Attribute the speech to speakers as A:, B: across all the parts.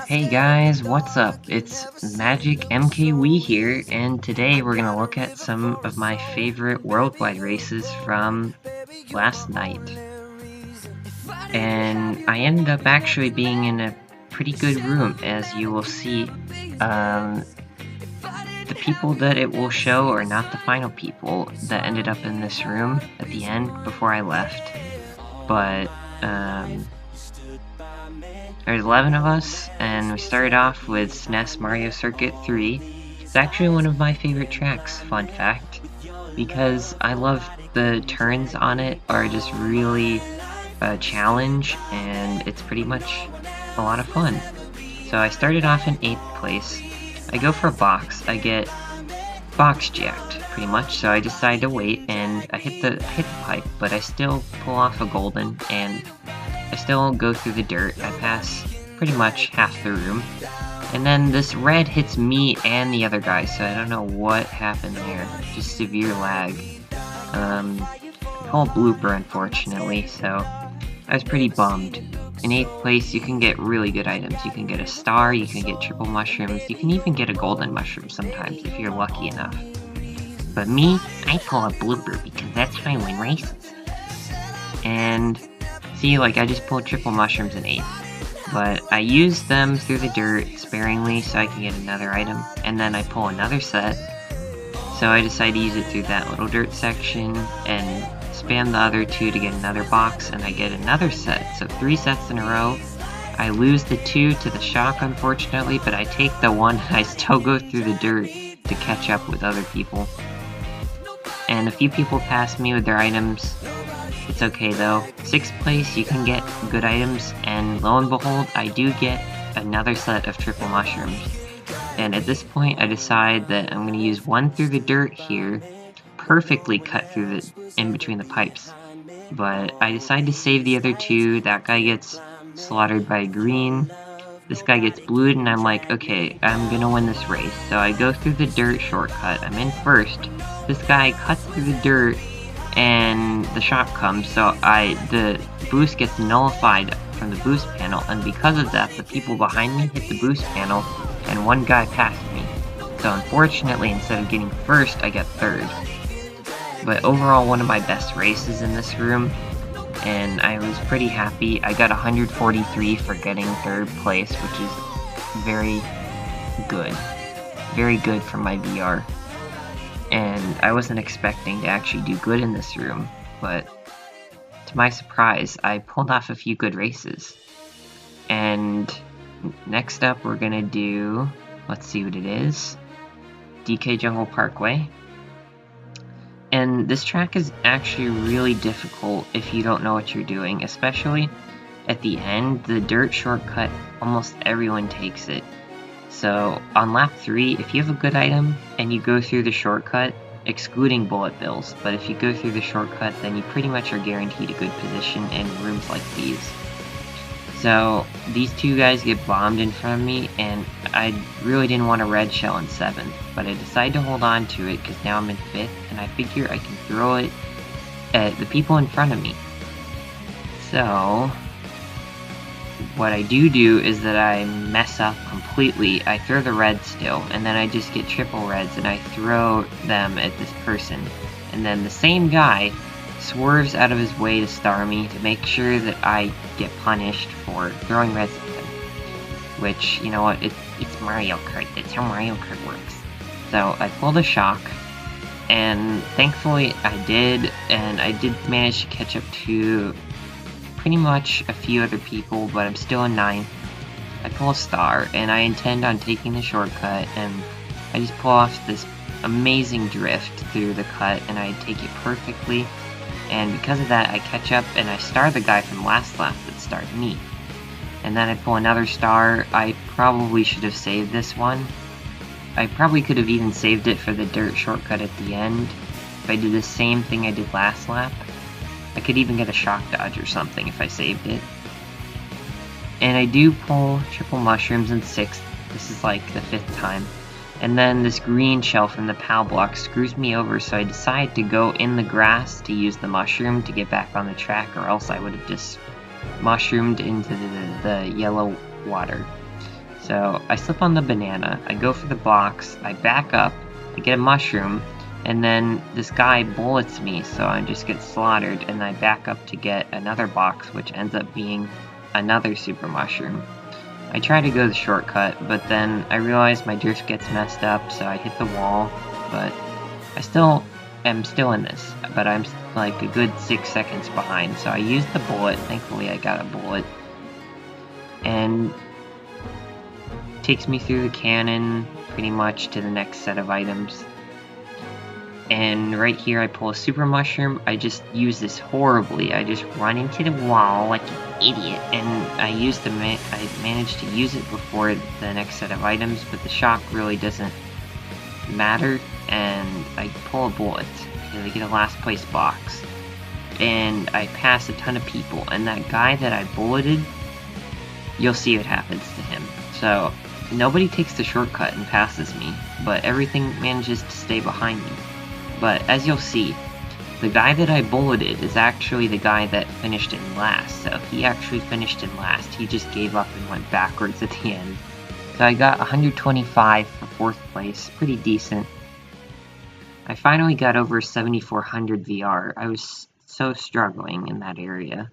A: Hey guys, what's up? It's Magic MKWii here, and today we're gonna look at some of my favorite worldwide races from last night. And I ended up actually being in a pretty good room, as you will see. The people that it will show are not the final people that ended up in this room at the end before I left. But, there's 11 of us, and we started off with SNES Mario Circuit 3. It's actually one of my favorite tracks, fun fact, because I love the turns on it are just really a challenge, and it's pretty much a lot of fun. So I started off in 8th place. I go for a box. I get box jacked, pretty much, so I decide to wait, and I hit the pipe, but I still pull off a golden, and I still go through the dirt. I pass pretty much half the room. And then this red hits me and the other guy, so I don't know what happened there. Just severe lag. Whole blooper, unfortunately, so I was pretty bummed. In 8th place, you can get really good items. You can get a star, you can get triple mushrooms, you can even get a golden mushroom sometimes if you're lucky enough. But me, I pull a blooper because that's how I win races. And see, like, I just pulled triple mushrooms in 8th, but I use them through the dirt sparingly so I can get another item, and then I pull another set, so I decide to use it through that little dirt section, and spam the other two to get another box, and I get another set, so 3 sets in a row. I lose the 2 to the shock, unfortunately, but I take the 1, and I still go through the dirt to catch up with other people. And a few people pass me with their items. It's okay though. 6th place, you can get good items, and lo and behold, I do get another set of triple mushrooms. And at this point, I decide that I'm going to use 1 through the dirt here, perfectly cut through in between the pipes. But I decide to save the other 2. That guy gets slaughtered by green. This guy gets blued, and I'm like, okay, I'm gonna win this race. So I go through the dirt shortcut. I'm in first. This guy cuts through the dirt, and the shock comes, so the boost gets nullified from the boost panel, and because of that, the people behind me hit the boost panel, and 1 guy passed me. So unfortunately, instead of getting first, I get 3rd. But overall, one of my best races in this room, and I was pretty happy. I got 143 for getting 3rd place, which is very good. Very good for my VR. And I wasn't expecting to actually do good in this room, but to my surprise, I pulled off a few good races. And next up, we're gonna do, let's see what it is, DK Jungle Parkway. And this track is actually really difficult if you don't know what you're doing, especially at the end. The dirt shortcut, almost everyone takes it. So on lap 3, if you have a good item and you go through the shortcut, excluding bullet bills, but if you go through the shortcut, then you pretty much are guaranteed a good position in rooms like these. So these 2 guys get bombed in front of me, and I really didn't want a red shell in 7th, but I decided to hold on to it because now I'm in 5th, and I figure I can throw it at the people in front of me. So what I do is that I mess up completely. I throw the red still, and then I just get triple reds, and I throw them at this person. And then the same guy swerves out of his way to star me to make sure that I get punished for throwing reds at him. Which, you know what, it's Mario Kart. That's how Mario Kart works. So I pulled a shock, and thankfully I did, and I did manage to catch up to pretty much a few other people, but I'm still in 9th. I pull a star, and I intend on taking the shortcut, and I just pull off this amazing drift through the cut, and I take it perfectly, and because of that, I catch up, and I star the guy from last lap that starred me. And then I pull another star. I probably should have saved this one. I probably could have even saved it for the dirt shortcut at the end. If I did the same thing I did last lap, I could even get a shock dodge or something if I saved it. And I do pull triple mushrooms in 6th. This is like the 5th time. And then this green shell from the PAL block screws me over, so I decide to go in the grass to use the mushroom to get back on the track, or else I would have just mushroomed into the yellow water. So I slip on the banana, I go for the box, I back up, I get a mushroom, and then this guy bullets me, so I just get slaughtered, and I back up to get another box, which ends up being another super mushroom. I try to go the shortcut, but then I realize my drift gets messed up, so I hit the wall, but I am still in this, but I'm like a good 6 seconds behind, so I used the bullet. Thankfully I got a bullet, and takes me through the cannon pretty much to the next set of items. And right here I pull a super mushroom. I just use this horribly. I just run into the wall like an idiot, and I managed to use it before the next set of items, but the shock really doesn't matter, and I pull a bullet because I get a last place box, and I pass a ton of people, and that guy that I bulleted, you'll see what happens to him. So nobody takes the shortcut and passes me, but everything manages to stay behind me. But as you'll see, the guy that I bulleted is actually the guy that finished in last, so he actually finished in last. He just gave up and went backwards at the end. So I got 125 for 4th place, pretty decent. I finally got over 7400 VR. I was so struggling in that area.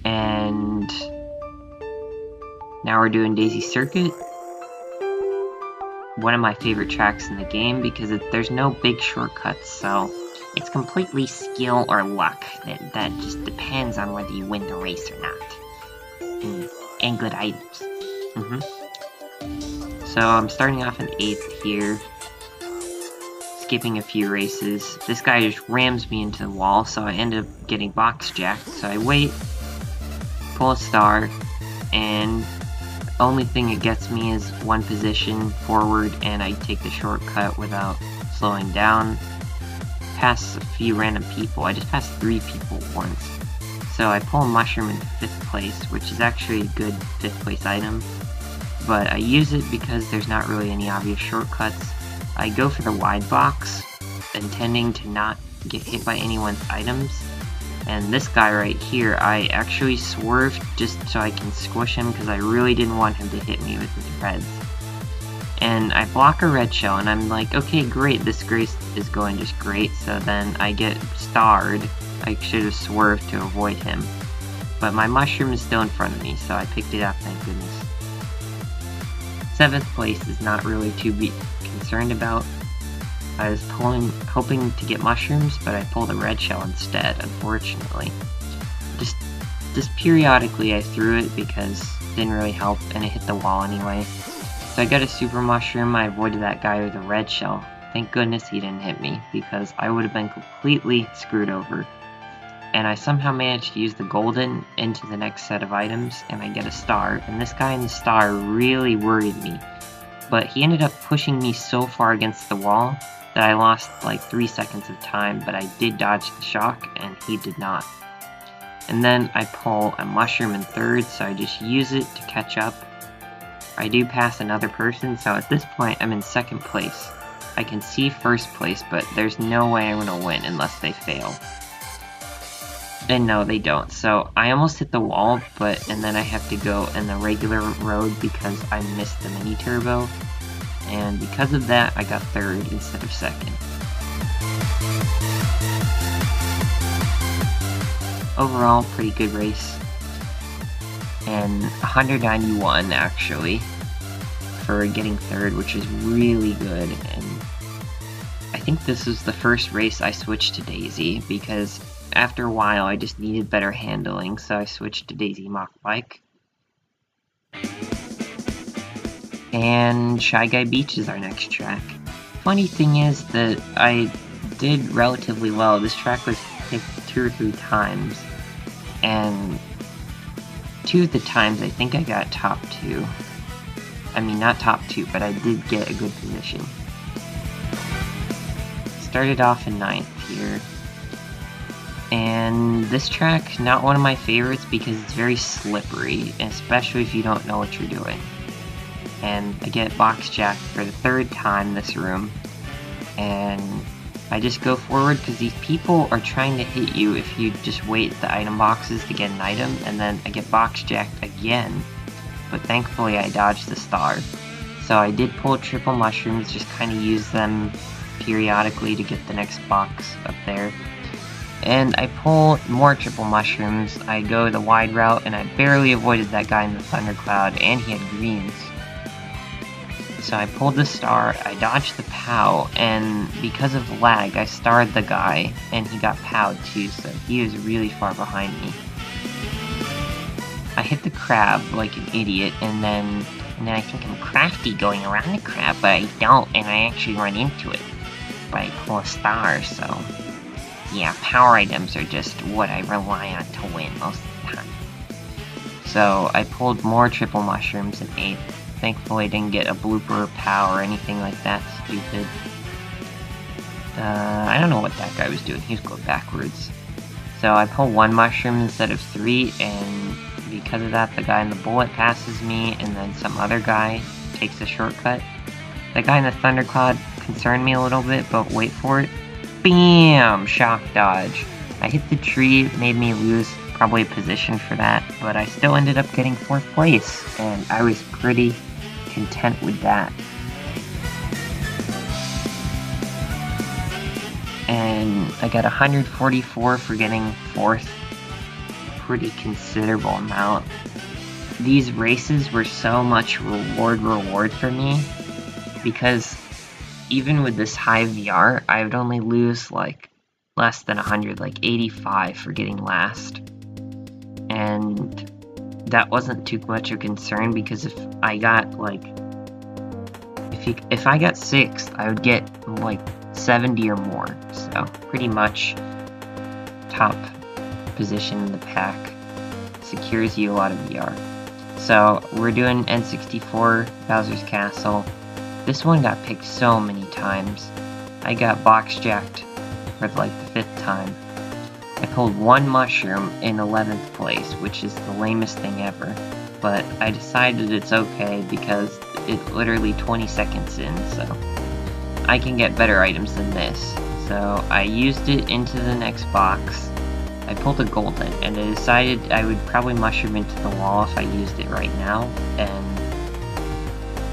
A: And now we're doing Daisy Circuit. One of my favorite tracks in the game because there's no big shortcuts, so it's completely skill or luck. That just depends on whether you win the race or not. And good items. So I'm starting off in 8th here, skipping a few races. This guy just rams me into the wall, so I end up getting box jacked. So I wait, pull a star, and the only thing it gets me is one position forward, and I take the shortcut without slowing down. Pass a few random people. I just passed 3 people once. So I pull a mushroom in 5th place, which is actually a good 5th place item. But I use it because there's not really any obvious shortcuts. I go for the wide box, intending to not get hit by anyone's items. And this guy right here, I actually swerved just so I can squish him because I really didn't want him to hit me with his reds. And I block a red shell, and I'm like, okay, great, this race is going just great. So then I get starred. I should have swerved to avoid him. But my mushroom is still in front of me, so I picked it up, thank goodness. 7th place is not really to be concerned about. I was hoping to get mushrooms, but I pulled a red shell instead, unfortunately. Just periodically I threw it because it didn't really help, and it hit the wall anyway. So I got a super mushroom. I avoided that guy with a red shell. Thank goodness he didn't hit me, because I would have been completely screwed over. And I somehow managed to use the golden into the next set of items, and I get a star, and this guy in the star really worried me. But he ended up pushing me so far against the wall that I lost like 3 seconds of time, but I did dodge the shock, and he did not. And then I pull a mushroom in 3rd, so I just use it to catch up. I do pass another person, so at this point I'm in 2nd place. I can see 1st place, but there's no way I'm gonna win unless they fail. And no, they don't. So I almost hit the wall, and then I have to go in the regular road because I missed the mini turbo. And because of that, I got 3rd instead of 2nd. Overall, pretty good race. And 191 actually for getting 3rd, which is really good. And I think this was the first race I switched to Daisy because after a while, I just needed better handling, so I switched to Daisy Mock Bike. And Shy Guy Beach is our next track. Funny thing is that I did relatively well. This track was picked 2 or 3 times, and 2 of the times I think I got top 2. I mean, not top 2, but I did get a good position. Started off in 9th here. And this track, not one of my favorites because it's very slippery, especially if you don't know what you're doing. And I get box jacked for the 3rd time this room, and I just go forward because these people are trying to hit you if you just wait the item boxes to get an item, and then I get box jacked again, but thankfully I dodged the star. So I did pull triple mushrooms, just kind of use them periodically to get the next box up there. And I pull more triple mushrooms, I go the wide route, and I barely avoided that guy in the thundercloud, and he had greens. So I pulled the star, I dodged the POW, and because of lag, I starred the guy, and he got POW'd too, so he was really far behind me. I hit the crab like an idiot, and then I think I'm crafty going around the crab, but I don't, and I actually run into it. But I pull a star, so yeah, power items are just what I rely on to win most of the time. So I pulled more triple mushrooms and ate. Thankfully I didn't get a blooper or POW or anything like that stupid. I don't know what that guy was doing, he was going backwards. So I pull 1 mushroom instead of 3, and because of that the guy in the bullet passes me, and then some other guy takes a shortcut. The guy in the thundercloud concerned me a little bit, but wait for it. BAM! Shock dodge. I hit the tree, made me lose probably a position for that, but I still ended up getting 4th place, and I was pretty content with that. And I got 144 for getting 4th. Pretty considerable amount. These races were so much reward for me, because even with this high VR, I would only lose like less than 100, like 85 for getting last. And that wasn't too much of a concern, because if I got like, if I got 6th, I would get like 70 or more. So pretty much top position in the pack secures you a lot of VR. So we're doing N64 Thousands Castle. This one got picked so many times. I got box jacked for like the 5th time. I pulled 1 mushroom in 11th place, which is the lamest thing ever. But I decided it's okay because it's literally 20 seconds in, so I can get better items than this. So I used it into the next box. I pulled a golden, and I decided I would probably mushroom into the wall if I used it right now, and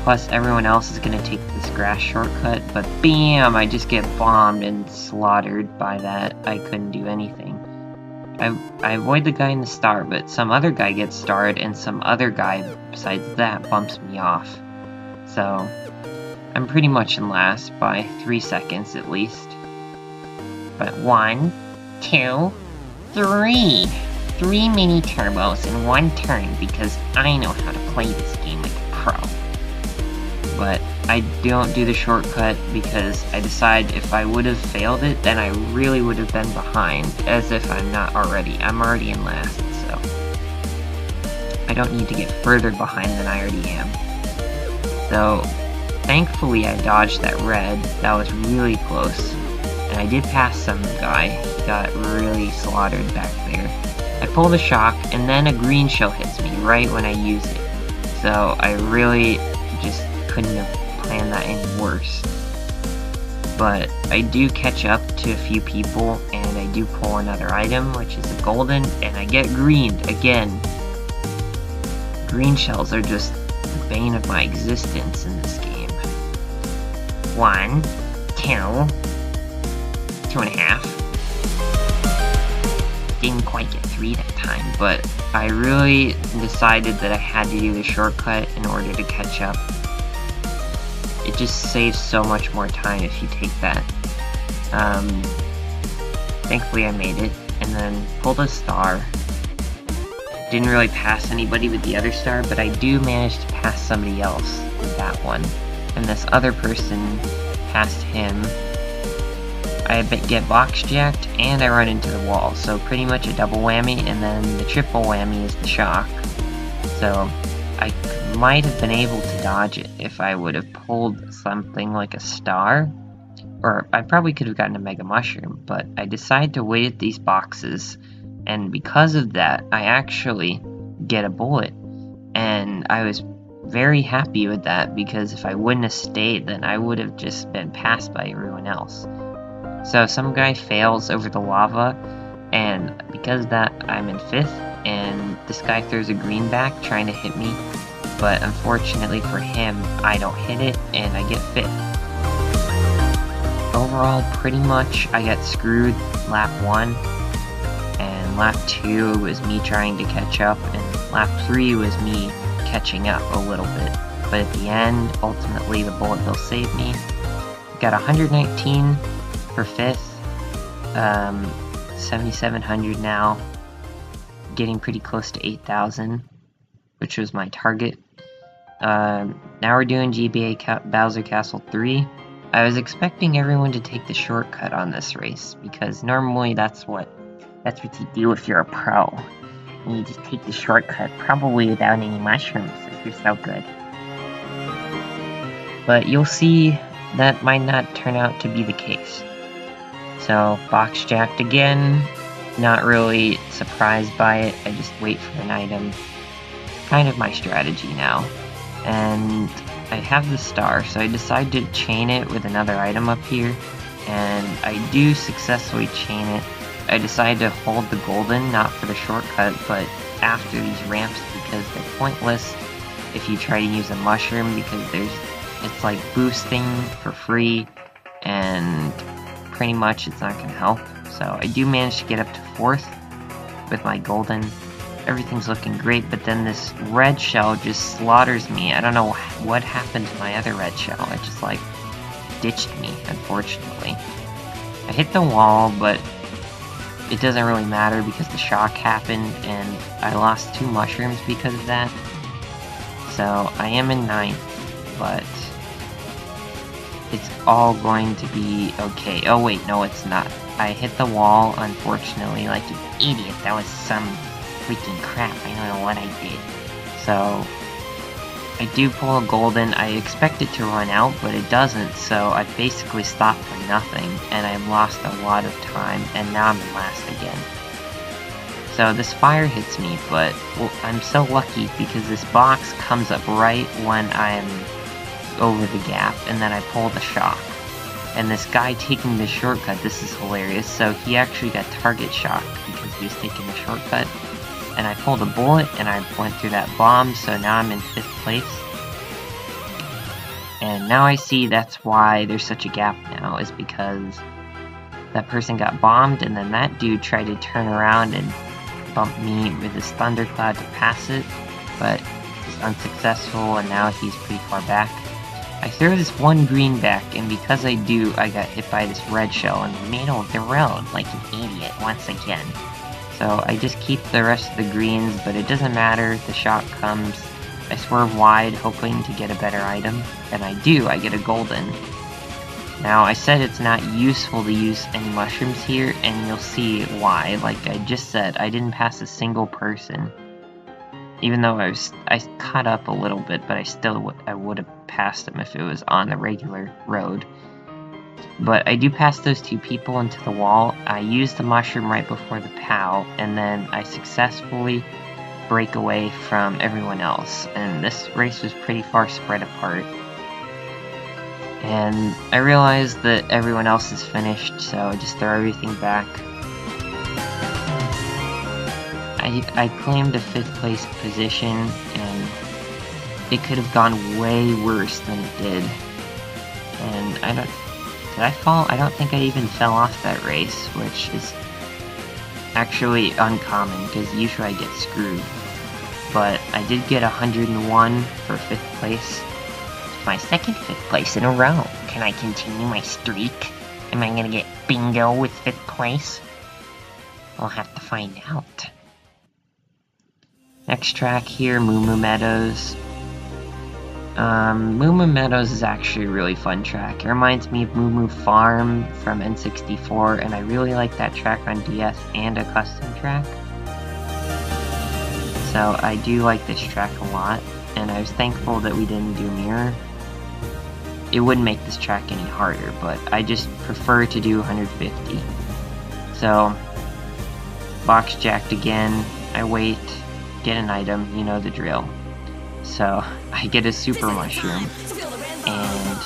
A: plus everyone else is going to take this grass shortcut, but BAM! I just get bombed and slaughtered by that. I couldn't do anything. I avoid the guy in the star, but some other guy gets starred, and some other guy besides that bumps me off. So I'm pretty much in last by 3 seconds at least. But 1, 2, 3! 3 mini turbos in 1 turn, because I know how to play this game like a pro. But I don't do the shortcut because I decide if I would have failed it, then I really would have been behind, as if I'm not already. I'm already in last, so I don't need to get further behind than I already am. So thankfully I dodged that red. That was really close. And I did pass some guy. He got really slaughtered back there. I pulled a shock, and then a green shell hits me right when I use it. So I really just couldn't have planned that any worse. But I do catch up to a few people, and I do pull another item, which is a golden, and I get greened again. Green shells are just the bane of my existence in this game. 1, 2, 2.5. Didn't quite get 3 that time, but I really decided that I had to do the shortcut in order to catch up. It just saves so much more time if you take that. Thankfully I made it, and then pulled a star. Didn't really pass anybody with the other star, but I do manage to pass somebody else with that one. And this other person passed him. I get box jacked, and I run into the wall, so pretty much a double whammy, and then the triple whammy is the shock. So I might have been able to dodge it if I would have pulled something like a star, or I probably could have gotten a mega mushroom, but I decided to wait at these boxes, and because of that, I actually get a bullet, and I was very happy with that, because if I wouldn't have stayed, then I would have just been passed by everyone else. So some guy fails over the lava, and because of that, I'm in 5th, and this guy throws a greenback trying to hit me, but unfortunately for him, I don't hit it, and I get 5th. Overall, pretty much, I got screwed lap 1, and lap 2 was me trying to catch up, and lap 3 was me catching up a little bit. But at the end, ultimately, the bullet bill saved me. Got 119 for 5th, 7,700 now, getting pretty close to 8,000, which was my target. Now we're doing GBA Bowser Castle 3. I was expecting everyone to take the shortcut on this race, because normally that's what you do if you're a pro. And you just take the shortcut, probably without any mushrooms, if you're so good. But you'll see that might not turn out to be the case. So, box jacked again, not really surprised by it, I just wait for an item. Kind of my strategy now. And I have the star, so I decide to chain it with another item up here, and I do successfully chain it. I decide to hold the golden, not for the shortcut, but after these ramps, because they're pointless if you try to use a mushroom, because it's like boosting for free, and pretty much it's not going to help. So I do manage to get up to 4th with my golden. Everything's looking great, but then this red shell just slaughters me. I don't know what happened to my other red shell. It just like ditched me, unfortunately. I hit the wall, but it doesn't really matter because the shock happened and I lost 2 mushrooms because of that. So I am in 9th, but it's all going to be okay. Oh wait, no it's not. I hit the wall, unfortunately, like an idiot. That was some freaking crap. I don't know what I did. So I do pull a golden. I expect it to run out, but it doesn't, so I basically stopped for nothing, and I've lost a lot of time, and now I'm in last again. So this fire hits me, but well, I'm so lucky because this box comes up right when I'm over the gap, and then I pull the shock. And this guy taking the shortcut, this is hilarious, so he actually got target shocked because he was taking the shortcut. And I pulled a bullet, and I went through that bomb, so now I'm in 5th place. And now I see that's why there's such a gap now, is because that person got bombed, and then that dude tried to turn around and bump me with his thundercloud to pass it, but he's unsuccessful, and now he's pretty far back. I throw this one greenback, and because I do, I got hit by this red shell in the middle of the road, like an idiot, once again. So I just keep the rest of the greens, but it doesn't matter, the shot comes. I swerve wide, hoping to get a better item, and I do, I get a golden. Now, I said it's not useful to use any mushrooms here, and you'll see why. Like I just said, I didn't pass a single person. Even though I caught up a little bit, but I would have passed them if it was on the regular road. But I do pass those 2 people into the wall. I use the mushroom right before the POW, and then I successfully break away from everyone else. And this race was pretty far spread apart. And I realized that everyone else is finished, so I just throw everything back. I claimed a 5th place position, and it could have gone way worse than it did. And did I fall? I don't think I even fell off that race, which is actually uncommon, because usually I get screwed. But I did get 101 for 5th place. It's my second 5th place in a row. Can I continue my streak? Am I gonna get bingo with 5th place? We'll have to find out. Next track here, Moo Moo Meadows. Moo Moo Meadows is actually a really fun track. It reminds me of Moo Moo Farm from N64, and I really like that track on DS and a custom track. So I do like this track a lot, and I was thankful that we didn't do Mirror. It wouldn't make this track any harder, but I just prefer to do 150. So, box jacked again, I wait, get an item, you know the drill. So, I get a super mushroom, and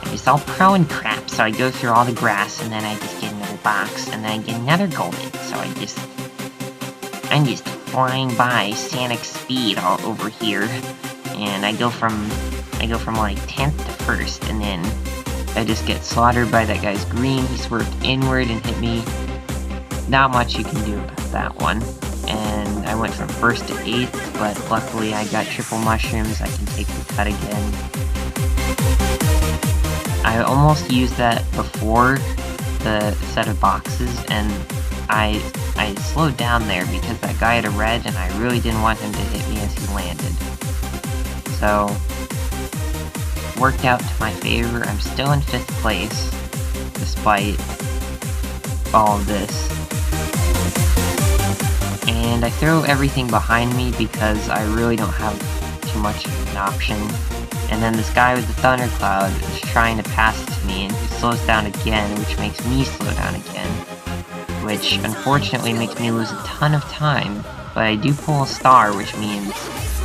A: I It's all pro and crap, so I go through all the grass, and then I just get another box, and then I get another golden, so I'm just flying by Sonic speed all over here, and I go from like 10th to 1st, and then I just get slaughtered by that guy's green. He swerved inward and hit me. Not much you can do about that one. And I went from 1st to 8th, but luckily I got triple mushrooms. I can take the cut again. I almost used that before the set of boxes, and I slowed down there because that guy had a red, and I really didn't want him to hit me as he landed. So, worked out to my favor. I'm still in 5th place, despite all of this. And I throw everything behind me because I really don't have too much of an option. And then this guy with the thundercloud is trying to pass it to me, and he slows down again, which makes me slow down again. Which unfortunately makes me lose a ton of time, but I do pull a star, which means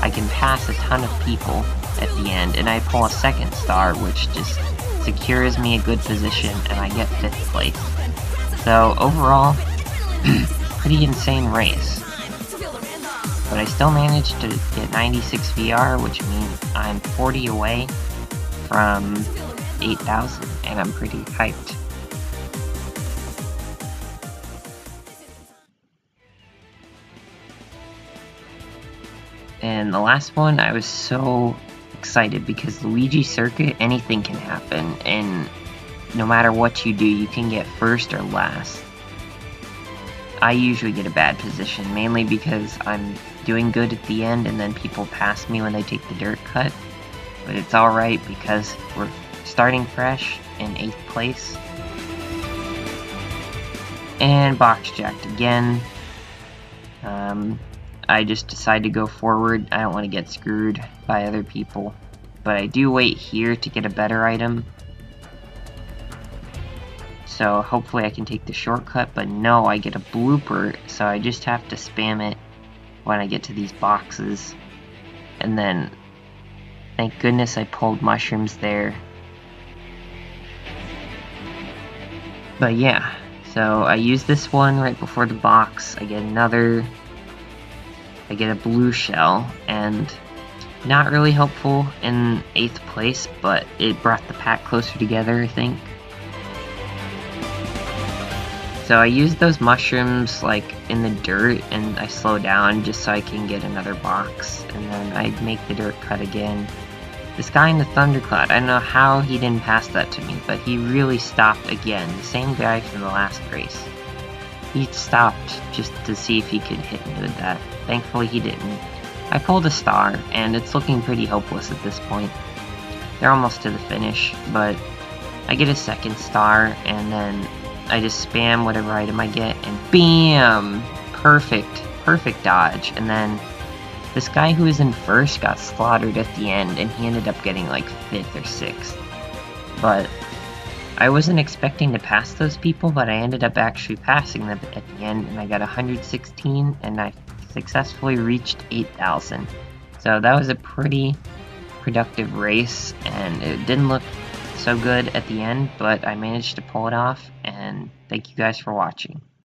A: I can pass a ton of people at the end, and I pull a 2nd star, which just secures me a good position, and I get 5th place. So overall, pretty insane race. But I still managed to get 96 VR, which means I'm 40 away from 8,000, and I'm pretty hyped. And the last one, I was so excited because Levy Circuit, anything can happen, and no matter what you do, you can get 1st or last. I usually get a bad position, mainly because I'm doing good at the end and then people pass me when they take the dirt cut. But it's alright because we're starting fresh in 8th place. And box jacked again. I just decide to go forward. I don't want to get screwed by other people. But I do wait here to get a better item. So hopefully I can take the shortcut, but no, I get a blooper, so I just have to spam it when I get to these boxes. And then, thank goodness I pulled mushrooms there. But yeah, so I use this one right before the box. I get a blue shell, and not really helpful in 8th place, but it brought the pack closer together, I think. So I used those mushrooms like in the dirt, and I slow down just so I can get another box, and then I make the dirt cut again. This guy in the thundercloud, I don't know how he didn't pass that to me, but he really stopped again. The same guy from the last race. He stopped just to see if he could hit me with that. Thankfully he didn't. I pulled a star, and it's looking pretty hopeless at this point. They're almost to the finish, but I get a 2nd star, and then I just spam whatever item I get, and BAM! Perfect dodge. And then this guy who was in 1st got slaughtered at the end, and he ended up getting like 5th or 6th. But I wasn't expecting to pass those people, but I ended up actually passing them at the end, and I got 116, and I successfully reached 8,000. So that was a pretty productive race, and it didn't look so good at the end, but I managed to pull it off, and thank you guys for watching.